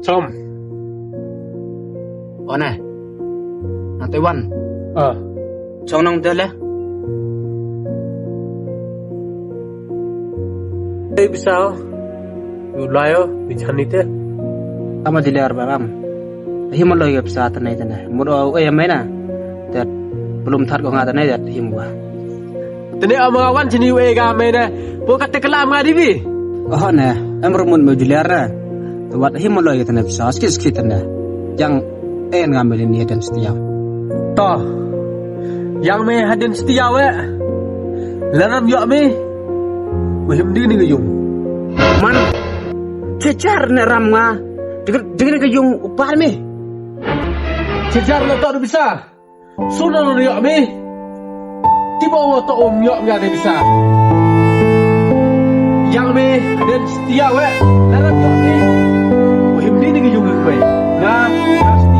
Som. Nè, Tây Văn. Trong nông tên lẽ. Đây bisa. Ulayo, bicara itu. Ama dilihat baram. Himalaya ke pesawat tanah itu nah. Mudah ayam mana? Dan belum thar kau ngata nih dan himwa. Tadi amawan jenis wega mana? Bukan terkelam ngadi bi. Nah, emrumun mau dilihat nah. Tuat Himalaya tanah pesawat skit tanah. Yang ngambil ini dan setia. Toh, yang me hadin setia we. Lanam yuk me. Muhim di ngejung. Man, cecar neram nga. Dengan kejung upah me. Cecar lo tak bisa. Sunan lo yuk me. Tiba waktu yuk nggak ada bisa. Yang me hadin setia we. Lanam yuk me. Muhim di ngejung me. Nah, setia.